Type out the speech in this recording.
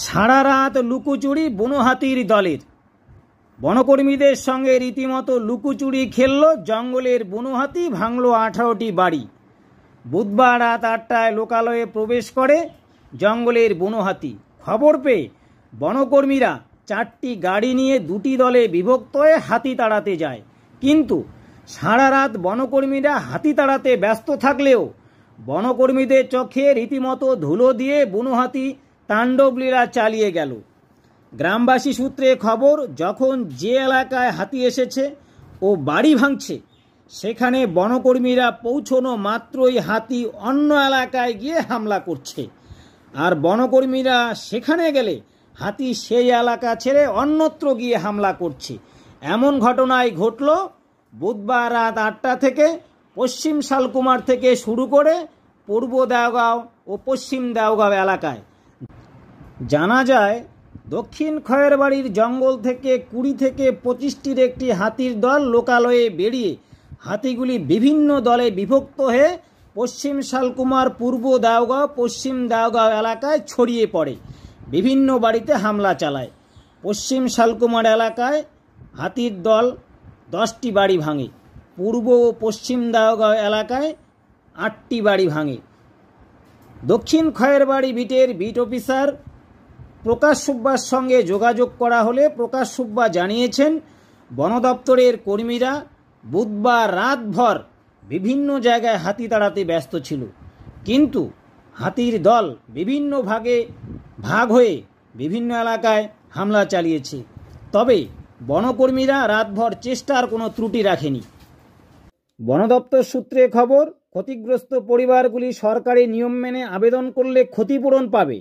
সারা রাত লুকোচুরি বুনো হাতির দলের। বনকর্মীদের সঙ্গে রীতিমতো লুকোচুরি খেলল জঙ্গলের বুনো হাতি, ভাঙল 18টি বাড়ি। বুধবার রাত 8টায় লোকালয়ে প্রবেশ করে জঙ্গলের বুনো হাতি। খবর পেয়ে বনকর্মীরা 4টি গাড়ি নিয়ে 2টি দলে বিভক্ত হয়ে হাতি তাড়াতে যায়। কিন্তু সারা রাত বনকর্মীরা হাতি তাড়াতে ব্যস্ত থাকলেও বনকর্মীদের চোখে রীতিমতো ধুলো দিয়ে বুনো হাতি তাণ্ডবলীলা চালিয়ে গেল। গ্রামবাসী সূত্রে খবর, যখন যে এলাকায় হাতি এসেছে ও বাড়ি ভাঙছে সেখানে বনকর্মীরা পৌঁছনো মাত্রই হাতি অন্য এলাকায় গিয়ে হামলা করছে, আর বনকর্মীরা সেখানে গেলে হাতি সেই এলাকা ছেড়ে অন্যত্র গিয়ে হামলা করছে। এমন ঘটনাই ঘটল বুধবার রাত 8টা থেকে পশ্চিম শালকুমার থেকে শুরু করে পূর্ব দেওগাঁও ও পশ্চিম দেওগাঁও এলাকায়। জানা যায়, দক্ষিণ খয়েরবাড়ির জঙ্গল থেকে 20 থেকে 25টির একটি হাতির দল লোকালয়ে বেরিয়ে হাতিগুলি বিভিন্ন দলে বিভক্ত হয়ে পশ্চিম শালকুমার, পূর্ব দেওগাঁও, পশ্চিম দেওগাঁও এলাকায় ছড়িয়ে পড়ে, বিভিন্ন বাড়িতে হামলা চালায়। পশ্চিম শালকুমার এলাকায় হাতির দল 10টি বাড়ি ভাঙে, পূর্ব ও পশ্চিম দেওগাঁও এলাকায় 8টি বাড়ি ভাঙে। দক্ষিণ খয়েরবাড়ি বিটের বিট অফিসার প্রকাশ সুব্বার সঙ্গে যোগাযোগ করা হলে প্রকাশ সুব্বা জানিয়েছেন, বন দপ্তরের কর্মীরা বুধবার রাতভর বিভিন্ন জায়গায় হাতি তাড়াতে ব্যস্ত ছিল, কিন্তু হাতির দল বিভিন্ন ভাগ হয়ে বিভিন্ন এলাকায় হামলা চালিয়েছে। তবে বনকর্মীরা রাতভর চেষ্টার কোনো ত্রুটি রাখেনি। বন দপ্তর সূত্রে খবর, ক্ষতিগ্রস্ত পরিবারগুলি সরকারি নিয়ম মেনে আবেদন করলে ক্ষতিপূরণ পাবে।